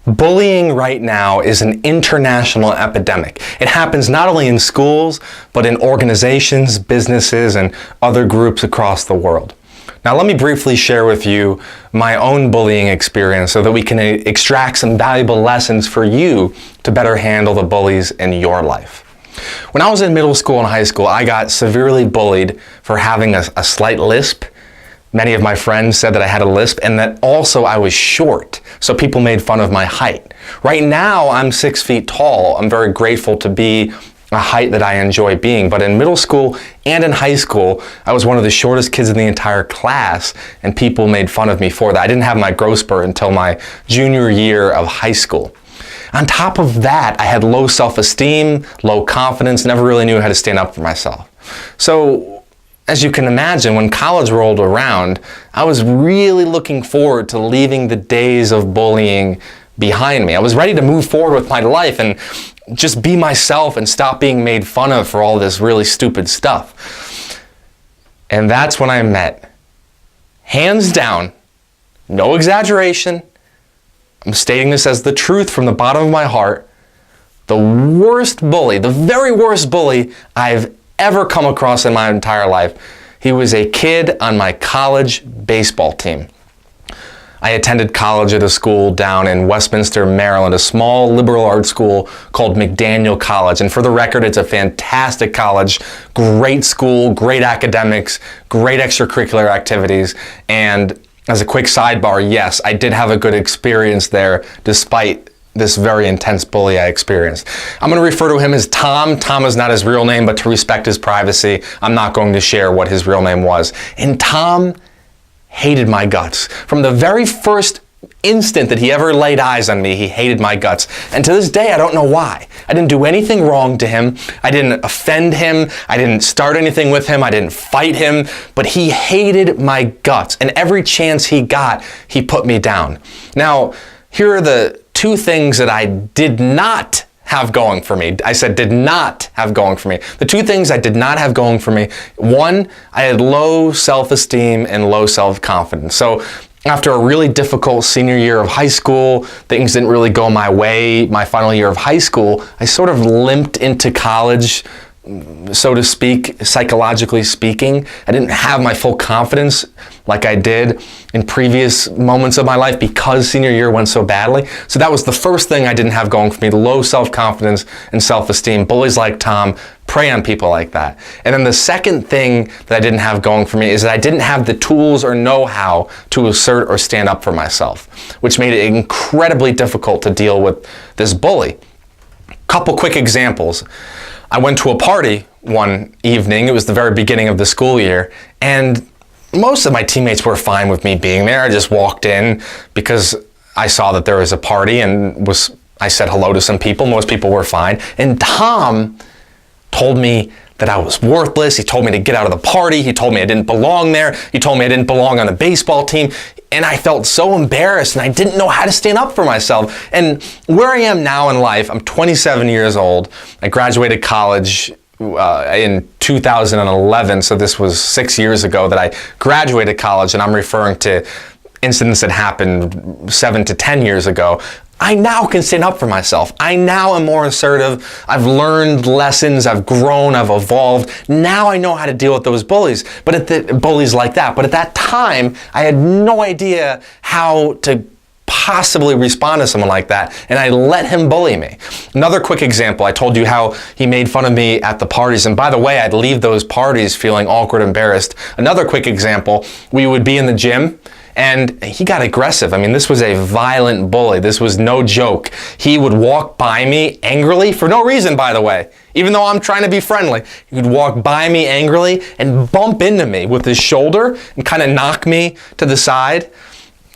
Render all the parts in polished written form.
Bullying right now is an international epidemic. It happens not only in schools, but in organizations, businesses, and other groups across the world. Now, let me briefly share with you my own bullying experience so that we can extract some valuable lessons for you to better handle the bullies in your life. When I was in middle school and high school, I got severely bullied for having a slight lisp. Many of my friends said that I had a lisp and that also I was short, so people made fun of my height. Right now, I'm 6 feet tall. I'm very grateful to be a height that I enjoy being, but in middle school and in high school, I was one of the shortest kids in the entire class, and people made fun of me for that. I didn't have my growth spurt until my junior year of high school. On top of that, I had low self-esteem, low confidence, never really knew how to stand up for myself. So, as you can imagine, when college rolled around, I was really looking forward to leaving the days of bullying behind me. I was ready to move forward with my life and just be myself and stop being made fun of for all this really stupid stuff. And that's when I met, hands down, no exaggeration, I'm stating this as the truth from the bottom of my heart, the worst bully, the very worst bully I've ever come across in my entire life. He was a kid on my college baseball team. I attended college at a school down in Westminster, Maryland, a small liberal arts school called McDaniel College. And for the record, it's a fantastic college, great school, great academics, great extracurricular activities. And as a quick sidebar, yes, I did have a good experience there despite this very intense bully I experienced. I'm going to refer to him as Tom. Tom is not his real name, but to respect his privacy, I'm not going to share what his real name was. And Tom hated my guts. From the very first instant that he ever laid eyes on me, he hated my guts. And to this day, I don't know why. I didn't do anything wrong to him. I didn't offend him. I didn't start anything with him. I didn't fight him. But he hated my guts. And every chance he got, he put me down. Now, here are the two things that I did not have going for me. I said did not have going for me. The two things I did not have going for me. One, I had low self-esteem and low self-confidence. So after a really difficult senior year of high school, things didn't really go my way. My final year of high school, I sort of limped into college, so to speak, psychologically speaking. I didn't have my full confidence like I did in previous moments of my life because senior year went so badly. So that was the first thing I didn't have going for me, low self-confidence and self-esteem. Bullies like Tom prey on people like that. And then the second thing that I didn't have going for me is that I didn't have the tools or know-how to assert or stand up for myself, which made it incredibly difficult to deal with this bully. Couple quick examples. I went to a party one evening. It was the very beginning of the school year, and most of my teammates were fine with me being there. I just walked in because I saw that there was a party and I said hello to some people. Most people were fine. And Tom told me that I was worthless. He told me to get out of the party. He told me I didn't belong there. He told me I didn't belong on the baseball team. And I felt so embarrassed and I didn't know how to stand up for myself. And where I am now in life, I'm 27 years old. I graduated college in 2011, so this was 6 years ago that I graduated college, and I'm referring to incidents that happened 7 to 10 years ago. I now can stand up for myself. I now am more assertive. I've learned lessons. I've grown. I've evolved. Now I know how to deal with those bullies, bullies like that. But at that time, I had no idea how to possibly respond to someone like that, and I let him bully me. Another quick example, I told you how he made fun of me at the parties, and by the way, I'd leave those parties feeling awkward, embarrassed. Another quick example, we would be in the gym, and he got aggressive. I mean, this was a violent bully. This was no joke. He would walk by me angrily, for no reason, by the way. Even though I'm trying to be friendly, he would walk by me angrily and bump into me with his shoulder and kind of knock me to the side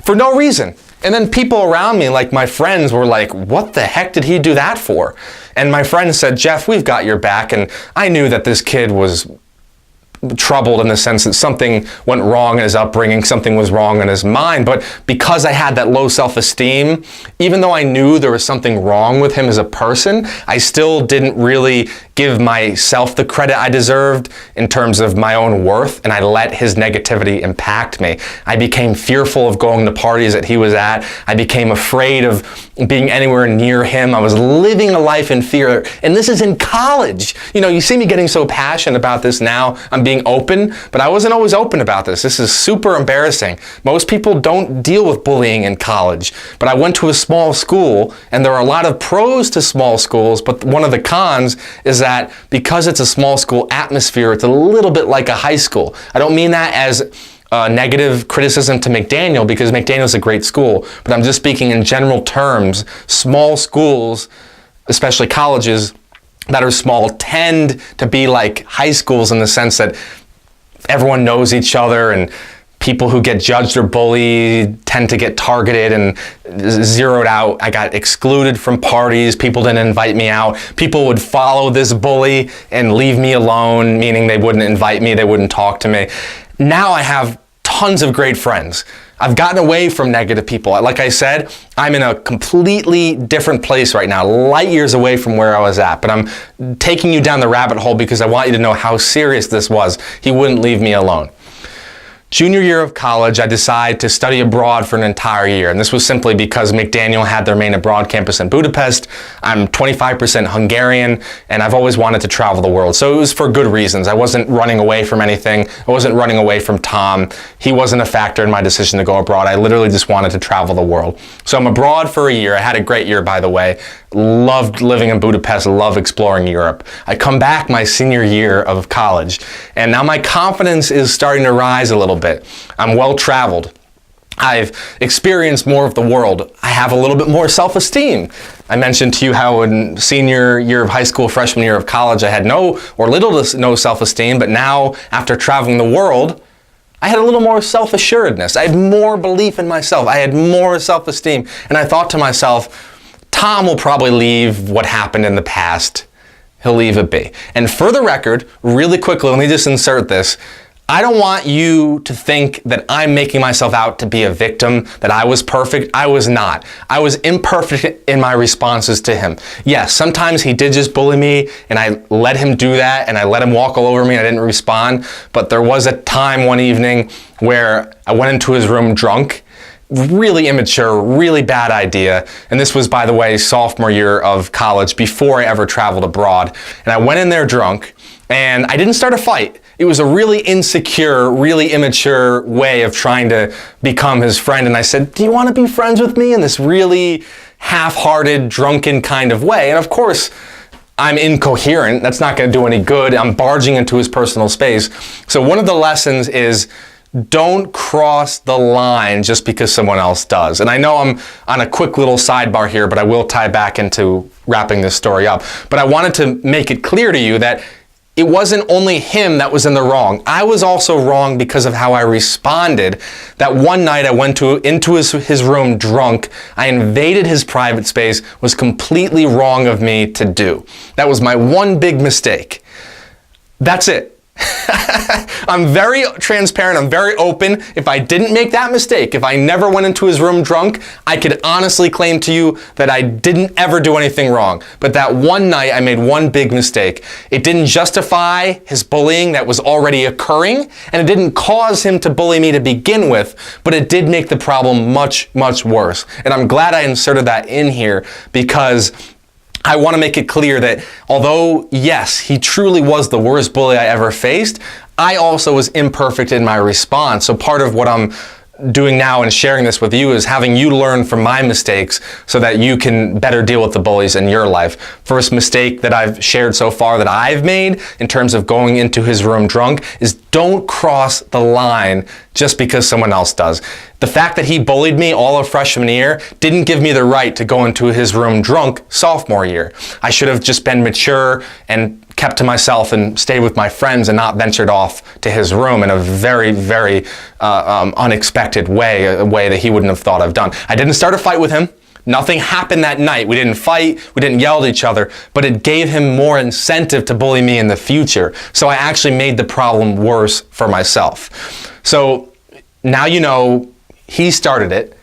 for no reason. And then people around me, like my friends, were like, what the heck did he do that for? And my friend said, Jeff, we've got your back. And I knew that this kid was troubled in the sense that something went wrong in his upbringing, something was wrong in his mind. But because I had that low self-esteem, even though I knew there was something wrong with him as a person, I still didn't really give myself the credit I deserved in terms of my own worth, and I let his negativity impact me. I became fearful of going to parties that he was at. I became afraid of being anywhere near him. I was living a life in fear, and this is in college. You see me getting so passionate about this now. I'm being open, but I wasn't always open about this. This is super embarrassing. Most people don't deal with bullying in college, but I went to a small school, and there are a lot of pros to small schools, but one of the cons is that because it's a small school atmosphere, it's a little bit like a high school. I don't mean that as negative criticism to McDaniel, because McDaniel's a great school, but I'm just speaking in general terms. Small schools, especially colleges that are small, tend to be like high schools in the sense that everyone knows each other, and people who get judged or bullied tend to get targeted and zeroed out. I got excluded from parties. People didn't invite me out. People would follow this bully and leave me alone, meaning they wouldn't invite me, they wouldn't talk to me. Now I have tons of great friends. I've gotten away from negative people. Like I said, I'm in a completely different place right now, light years away from where I was at. But I'm taking you down the rabbit hole because I want you to know how serious this was. He wouldn't leave me alone. Junior year of college, I decided to study abroad for an entire year. And this was simply because McDaniel had their main abroad campus in Budapest. I'm 25% Hungarian, and I've always wanted to travel the world. So it was for good reasons. I wasn't running away from anything. I wasn't running away from Tom. He wasn't a factor in my decision to go abroad. I literally just wanted to travel the world. So I'm abroad for a year. I had a great year, by the way. Loved living in Budapest, loved exploring Europe. I come back my senior year of college, and now my confidence is starting to rise a little bit. I'm well traveled. I've experienced more of the world. I have a little bit more self-esteem. I mentioned to you how in senior year of high school, freshman year of college, I had no or little to no self-esteem, but now after traveling the world, I had a little more self-assuredness. I had more belief in myself. I had more self-esteem, and I thought to myself, Tom will probably leave what happened in the past. He'll leave it be. And for the record, really quickly, let me just insert this. I don't want you to think that I'm making myself out to be a victim, that I was perfect. I was not. I was imperfect in my responses to him. Yes, sometimes he did just bully me, and I let him do that, and I let him walk all over me, and I didn't respond. But there was a time one evening where I went into his room drunk. Really immature, really bad idea. And this was, by the way, sophomore year of college, before I ever traveled abroad. And I went in there drunk, and I didn't start a fight. It was a really insecure, really immature way of trying to become his friend. And I said, do you want to be friends with me? In this really half-hearted, drunken kind of way. And of course, I'm incoherent. That's not going to do any good. I'm barging into his personal space. So one of the lessons is, don't cross the line just because someone else does. And I know I'm on a quick little sidebar here, but I will tie back into wrapping this story up. But I wanted to make it clear to you that it wasn't only him that was in the wrong. I was also wrong because of how I responded. That one night I went into his room drunk. I invaded his private space. Was completely wrong of me to do. That was my one big mistake. That's it. I'm very transparent, I'm very open. If I didn't make that mistake, if I never went into his room drunk, I could honestly claim to you that I didn't ever do anything wrong. But that one night I made one big mistake. It didn't justify his bullying that was already occurring, and it didn't cause him to bully me to begin with, but it did make the problem much, much worse. And I'm glad I inserted that in here, because I want to make it clear that although, yes, he truly was the worst bully I ever faced, I also was imperfect in my response. So part of what I'm doing now and sharing this with you is having you learn from my mistakes so that you can better deal with the bullies in your life. First mistake that I've shared so far that I've made in terms of going into his room drunk is don't cross the line just because someone else does. The fact that he bullied me all of freshman year didn't give me the right to go into his room drunk sophomore year. I should have just been mature and kept to myself and stayed with my friends and not ventured off to his room in a very, very unexpected way, a way that he wouldn't have thought I've done. I didn't start a fight with him, Nothing happened that night. We didn't fight, we didn't yell at each other, but it gave him more incentive to bully me in the future. So I actually made the problem worse for myself. So now you know he started it.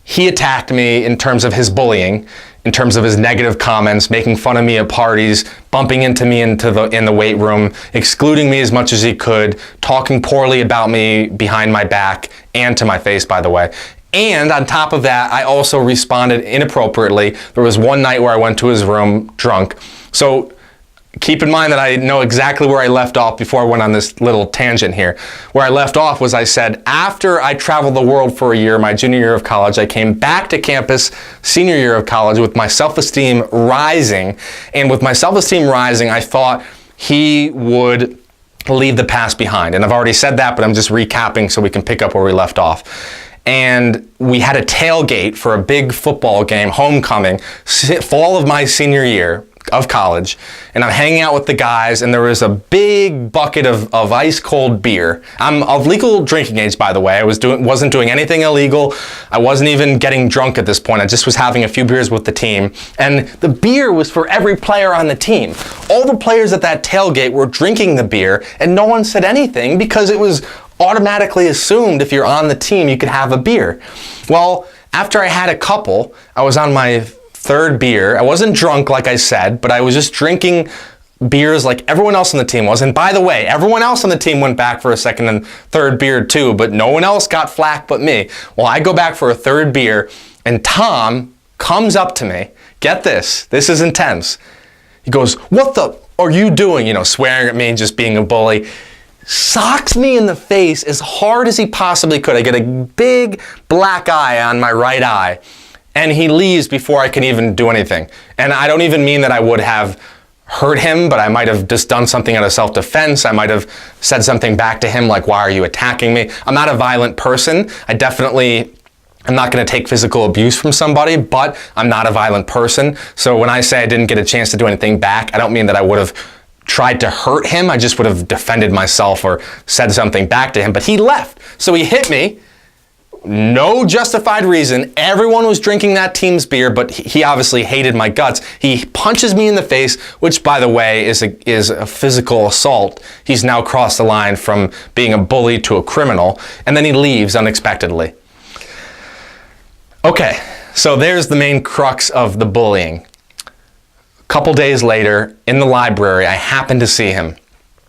He attacked me in terms of his bullying, in terms of his negative comments, making fun of me at parties, bumping into me in the weight room, excluding me as much as he could, talking poorly about me behind my back and to my face, by the way. And on top of that, I also responded inappropriately. There was one night where I went to his room drunk. So keep in mind that I know exactly where I left off before I went on this little tangent here. Where I left off was I said, after I traveled the world for a year, my junior year of college, I came back to campus senior year of college with my self-esteem rising. And with my self-esteem rising, I thought he would leave the past behind. And I've already said that, but I'm just recapping so we can pick up where we left off. And we had a tailgate for a big football game, homecoming, fall of my senior year of college, and I'm hanging out with the guys, and there was a big bucket of ice cold beer. I'm of legal drinking age, by the way. I wasn't doing anything illegal. I wasn't even getting drunk at this point. I just was having a few beers with the team, and the beer was for every player on the team. All the players at that tailgate were drinking the beer, and no one said anything because it was automatically assumed if you're on the team you could have a beer. Well, after I had a couple, I was on my third beer. I wasn't drunk like I said, but I was just drinking beers like everyone else on the team was. And by the way, everyone else on the team went back for a second and third beer too, but no one else got flack but me. Well, I go back for a third beer, and Tom comes up to me. Get this is intense. He goes, "What the are you doing?" Swearing at me and just being a bully. Socks me in the face as hard as he possibly could. I get a big black eye on my right eye, and he leaves before I can even do anything. And I don't even mean that I would have hurt him, but I might have just done something out of self-defense. I might have said something back to him like, "Why are you attacking me?" I'm not a violent person. I'm not going to take physical abuse from somebody, but I'm not a violent person. So when I say I didn't get a chance to do anything back, I don't mean that I would have tried to hurt him. I just would have defended myself or said something back to him, but he left. So he hit me. No justified reason. Everyone was drinking that team's beer, but he obviously hated my guts. He punches me in the face, which, by the way, is a physical assault. He's now crossed the line from being a bully to a criminal, and then he leaves unexpectedly. Okay, so there's the main crux of the bullying. A couple days later, in the library, I happened to see him.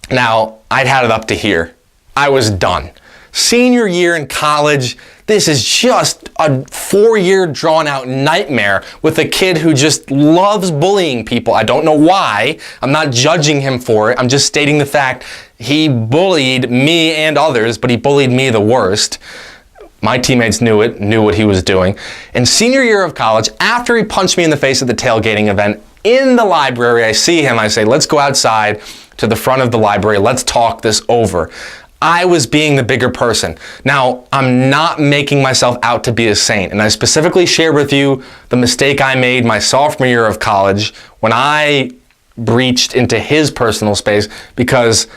Now, I'd had it up to here. I was done. Senior year in college, this is just a 4-year drawn-out nightmare with a kid who just loves bullying people. I don't know why. I'm not judging him for it. I'm just stating the fact he bullied me and others, but he bullied me the worst. My teammates knew what he was doing. In senior year of college, after he punched me in the face at the tailgating event, in the library, I see him. I say, "Let's go outside to the front of the library. Let's talk this over." I was being the bigger person. Now, I'm not making myself out to be a saint, and I specifically shared with you the mistake I made my sophomore year of college when I breached into his personal space, because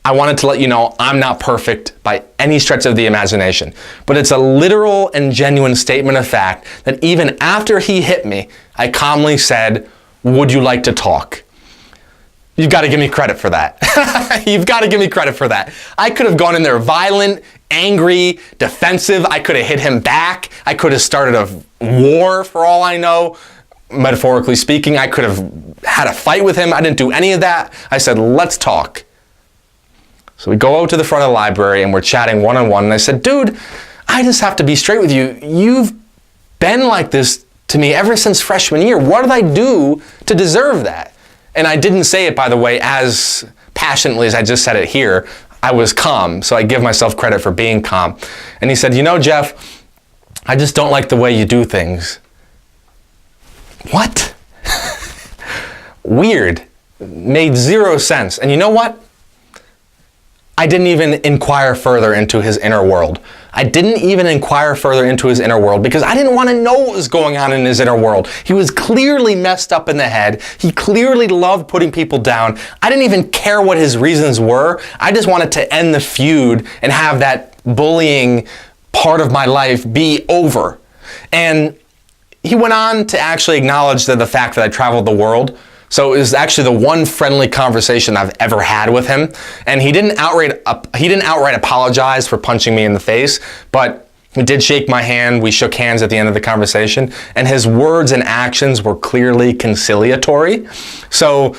I wanted to let you know I'm not perfect by any stretch of the imagination. But it's a literal and genuine statement of fact that even after he hit me, I calmly said, "Would you like to talk?" You've got to give me credit for that. You've got to give me credit for that. I could have gone in there violent, angry, defensive. I could have hit him back. I could have started a war for all I know. Metaphorically speaking, I could have had a fight with him. I didn't do any of that. I said, "Let's talk." So we go out to the front of the library and we're chatting one-on-one. And I said, "Dude, I just have to be straight with you. You've been like this to me ever since freshman year. What did I do to deserve that?" And I didn't say it, by the way, as passionately as I just said it here. I was calm, so I give myself credit for being calm. And he said, "You know, Jeff, I just don't like the way you do things." What? Weird. Made zero sense. And you know what? I didn't even inquire further into his inner world. I didn't even inquire further into his inner world because I didn't want to know what was going on in his inner world. He was clearly messed up in the head. He clearly loved putting people down. I didn't even care what his reasons were. I just wanted to end the feud and have that bullying part of my life be over. And he went on to actually acknowledge the fact that I traveled the world. So it was actually the one friendly conversation I've ever had with him. And he didn't outright apologize for punching me in the face, but he did shake my hand. We shook hands at the end of the conversation, and his words and actions were clearly conciliatory. So,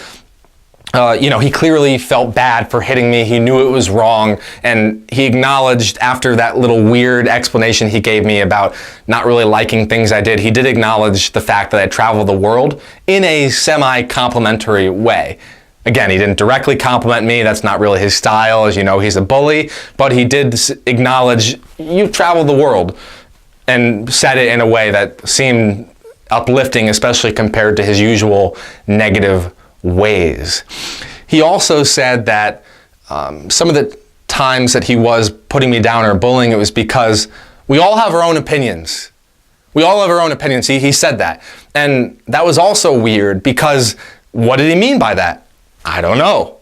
he clearly felt bad for hitting me. He knew it was wrong, and he acknowledged after that little weird explanation he gave me about not really liking things I did, he did acknowledge the fact that I traveled the world in a semi-complimentary way. Again, he didn't directly compliment me. That's not really his style. As you know, he's a bully, but he did acknowledge, "You've traveled the world," and said it in a way that seemed uplifting, especially compared to his usual negative ways. He also said that some of the times that he was putting me down or bullying, it was because we all have our own opinions. We all have our own opinions. He said that. And that was also weird because what did he mean by that? I don't know.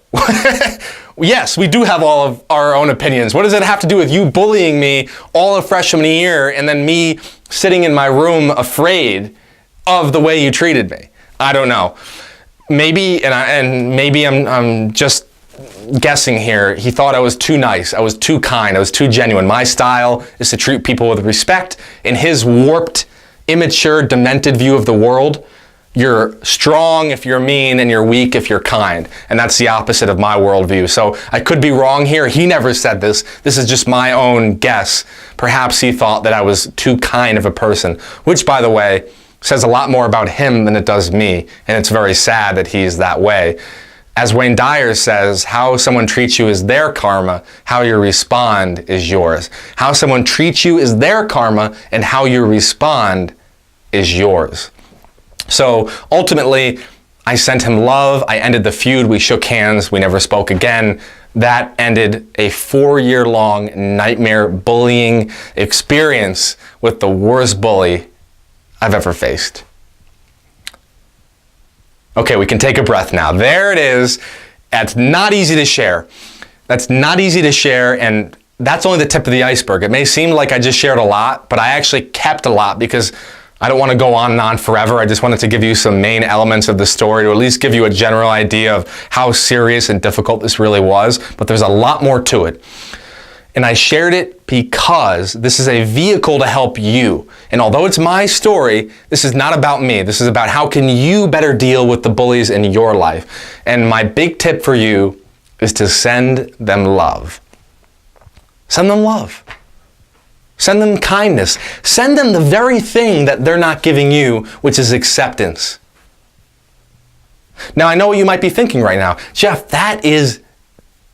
Yes, we do have all of our own opinions. What does it have to do with you bullying me all of freshman year and then me sitting in my room afraid of the way you treated me? I don't know. Maybe, maybe I'm just guessing here, he thought I was too nice, I was too kind, I was too genuine. My style is to treat people with respect. In his warped, immature, demented view of the world, you're strong if you're mean and you're weak if you're kind. And that's the opposite of my worldview. So I could be wrong here. He never said this. This is just my own guess. Perhaps he thought that I was too kind of a person, which, by the way, says a lot more about him than it does me, and it's very sad that he's that way. As Wayne Dyer says, how someone treats you is their karma, how you respond is yours. How someone treats you is their karma, and how you respond is yours. So ultimately, I sent him love, I ended the feud, we shook hands, we never spoke again. That ended a 4-year-long nightmare bullying experience with the worst bully I've ever faced. Okay, we can take a breath now. There it is. That's not easy to share. That's not easy to share, and that's only the tip of the iceberg. It may seem like I just shared a lot, but I actually kept a lot because I don't want to go on and on forever. I just wanted to give you some main elements of the story to at least give you a general idea of how serious and difficult this really was, but there's a lot more to it. And I shared it because this is a vehicle to help you. And although it's my story, this is not about me. This is about how can you better deal with the bullies in your life. And my big tip for you is to send them love. Send them love. Send them kindness. Send them the very thing that they're not giving you, which is acceptance. Now, I know what you might be thinking right now. Jeff, that is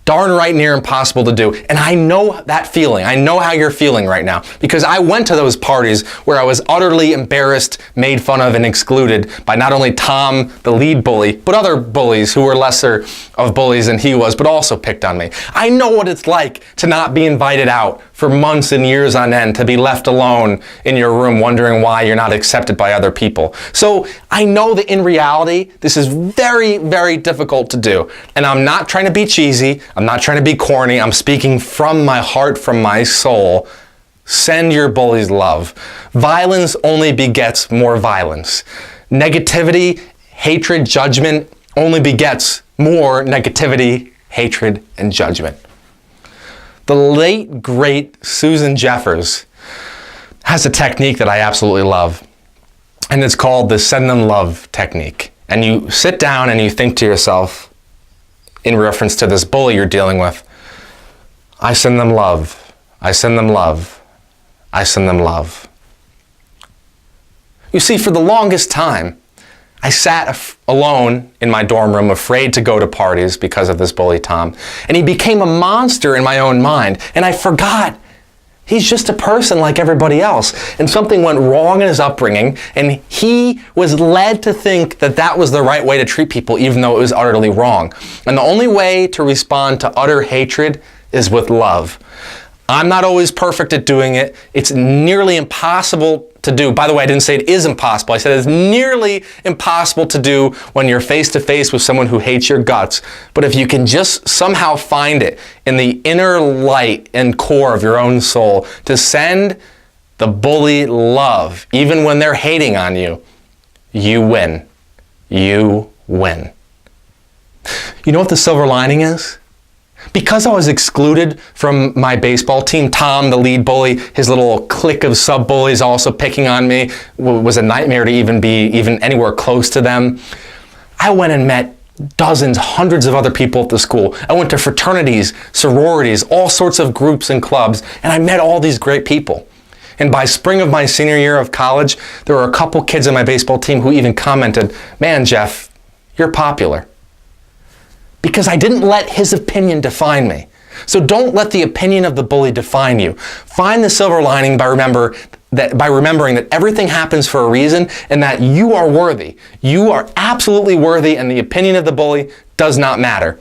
darn right near impossible to do. And I know that feeling. I know how you're feeling right now because I went to those parties where I was utterly embarrassed, made fun of, and excluded by not only Tom, the lead bully, but other bullies who were lesser of bullies than he was, but also picked on me. I know what it's like to not be invited out for months and years on end, to be left alone in your room wondering why you're not accepted by other people. So I know that in reality, this is very, very difficult to do. And I'm not trying to be cheesy. I'm not trying to be corny. I'm speaking from my heart, from my soul. Send your bullies love. Violence only begets more violence. Negativity, hatred, judgment only begets more negativity, hatred, and judgment. The late, great Susan Jeffers has a technique that I absolutely love, and it's called the send them love technique. And you sit down and you think to yourself, in reference to this bully you're dealing with, I send them love, I send them love, I send them love. You see, for the longest time, I sat alone in my dorm room, afraid to go to parties because of this bully, Tom. And he became a monster in my own mind. And I forgot he's just a person like everybody else. And something went wrong in his upbringing, and he was led to think that that was the right way to treat people, even though it was utterly wrong. And the only way to respond to utter hatred is with love. I'm not always perfect at doing it. It's nearly impossible to do. By the way, I didn't say it is impossible. I said it's nearly impossible to do when you're face to face with someone who hates your guts. But if you can just somehow find it in the inner light and core of your own soul to send the bully love, even when they're hating on you, you win. You win. You know what the silver lining is? Because I was excluded from my baseball team, Tom, the lead bully, his little clique of sub-bullies also picking on me, was a nightmare to even be anywhere close to them. I went and met dozens, hundreds of other people at the school. I went to fraternities, sororities, all sorts of groups and clubs, and I met all these great people. And by spring of my senior year of college, there were a couple kids on my baseball team who even commented, "Man, Jeff, you're popular." Because I didn't let his opinion define me. So don't let the opinion of the bully define you. Find the silver lining by remembering that everything happens for a reason and that you are worthy. You are absolutely worthy, and the opinion of the bully does not matter.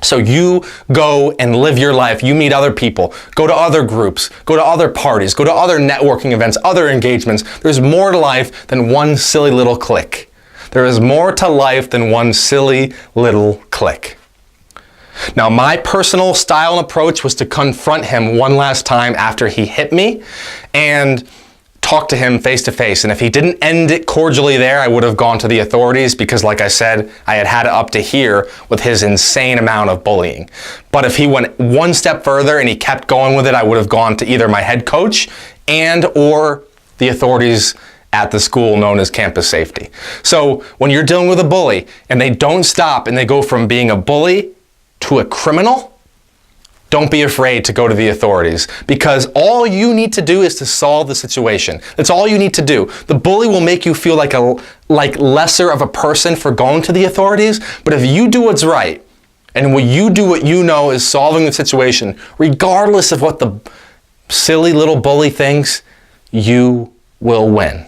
So you go and live your life. You meet other people, go to other groups, go to other parties, go to other networking events, other engagements. There's more to life than one silly little clique. There is more to life than one silly little clique. Now, my personal style and approach was to confront him one last time after he hit me and talk to him face to face. And if he didn't end it cordially there, I would have gone to the authorities because, like I said, I had had it up to here with his insane amount of bullying. But if he went one step further and he kept going with it, I would have gone to either my head coach or the authorities at the school known as campus safety. So when you're dealing with a bully and they don't stop and they go from being a bully to a criminal, don't be afraid to go to the authorities, because all you need to do is to solve the situation. That's all you need to do. The bully will make you feel like lesser of a person for going to the authorities, but if you do what's right, and when you do what you know is solving the situation, regardless of what the silly little bully thinks, you will win.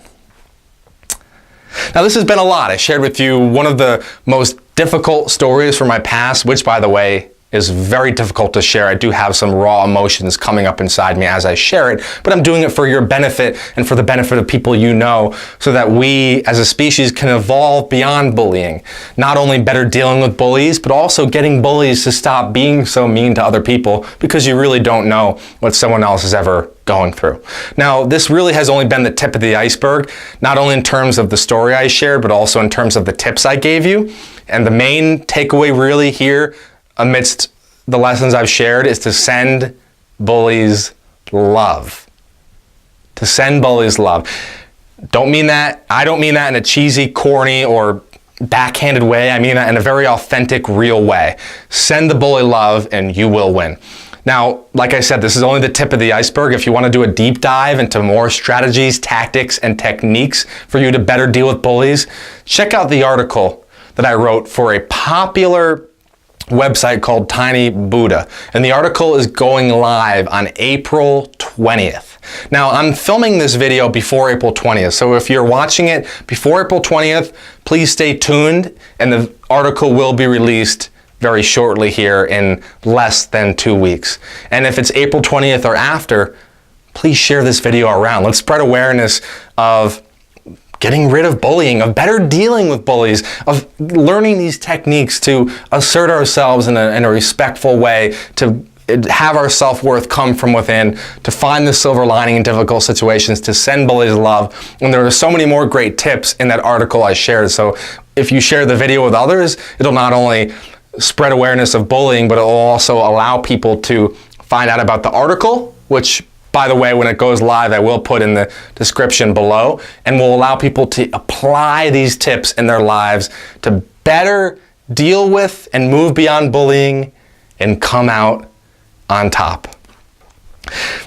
Now, this has been a lot. I shared with you one of the most difficult stories from my past, which, by the way, is very difficult to share. I do have some raw emotions coming up inside me as I share it, but I'm doing it for your benefit and for the benefit of people you know, so that we as a species can evolve beyond bullying. Not only better dealing with bullies, but also getting bullies to stop being so mean to other people, because you really don't know what someone else is ever going through. Now, this really has only been the tip of the iceberg, not only in terms of the story I shared, but also in terms of the tips I gave you. And the main takeaway really here, amidst the lessons I've shared, is to send bullies love. To send bullies love. I don't mean that in a cheesy, corny, or backhanded way. I mean that in a very authentic, real way. Send the bully love and you will win. Now, like I said, this is only the tip of the iceberg. If you want to do a deep dive into more strategies, tactics, and techniques for you to better deal with bullies, check out the article that I wrote for a popular website called Tiny Buddha. And the article is going live on April 20th. Now, I'm filming this video before April 20th. So if you're watching it before April 20th, please stay tuned, and the article will be released very shortly here in less than 2 weeks. And if it's April 20th or after, please share this video around. Let's spread awareness of getting rid of bullying, of better dealing with bullies, of learning these techniques to assert ourselves in a respectful way, to have our self-worth come from within, to find the silver lining in difficult situations, to send bullies love. And there are so many more great tips in that article I shared. So if you share the video with others, it'll not only spread awareness of bullying, but it will also allow people to find out about the article, which, by the way, when it goes live, I will put in the description below, and will allow people to apply these tips in their lives to better deal with and move beyond bullying and come out on top.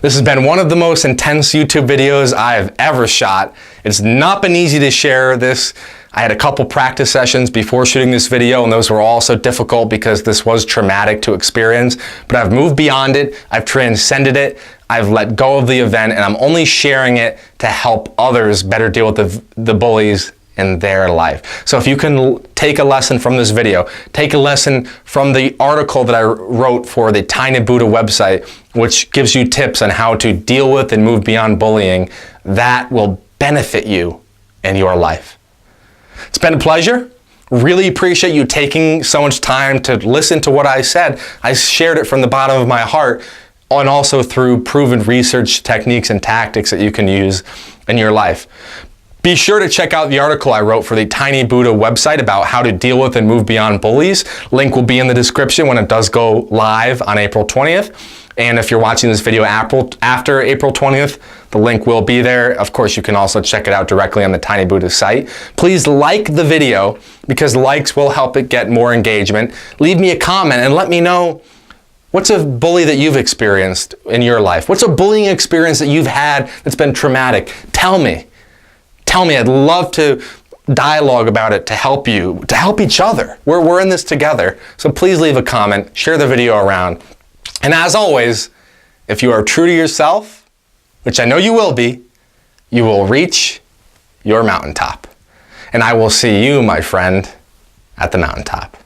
This has been one of the most intense YouTube videos I have ever shot. It's not been easy to share this. I had a couple practice sessions before shooting this video, and those were also difficult because this was traumatic to experience, but I've moved beyond it. I've transcended it. I've let go of the event, and I'm only sharing it to help others better deal with the bullies in their life. So if you can take a lesson from this video, take a lesson from the article that I wrote for the Tiny Buddha website, which gives you tips on how to deal with and move beyond bullying, that will benefit you in your life. It's been a pleasure. Really appreciate you taking so much time to listen to what I said. I shared it from the bottom of my heart. and also through proven research techniques and tactics that you can use in your life. Be sure to check out the article I wrote for the Tiny Buddha website about how to deal with and move beyond bullies. Link will be in the description when it does go live on April 20th. And if you're watching this video after April 20th, the link will be there. Of course, you can also check it out directly on the Tiny Buddha site. Please like the video because likes will help it get more engagement. Leave me a comment and let me know what's a bully that you've experienced in your life. What's a bullying experience that you've had that's been traumatic? Tell me. Tell me. I'd love to dialogue about it to help you, to help each other. We're in this together. So please leave a comment, share the video around. And as always, if you are true to yourself, which I know you will be, you will reach your mountaintop. And I will see you, my friend, at the mountaintop.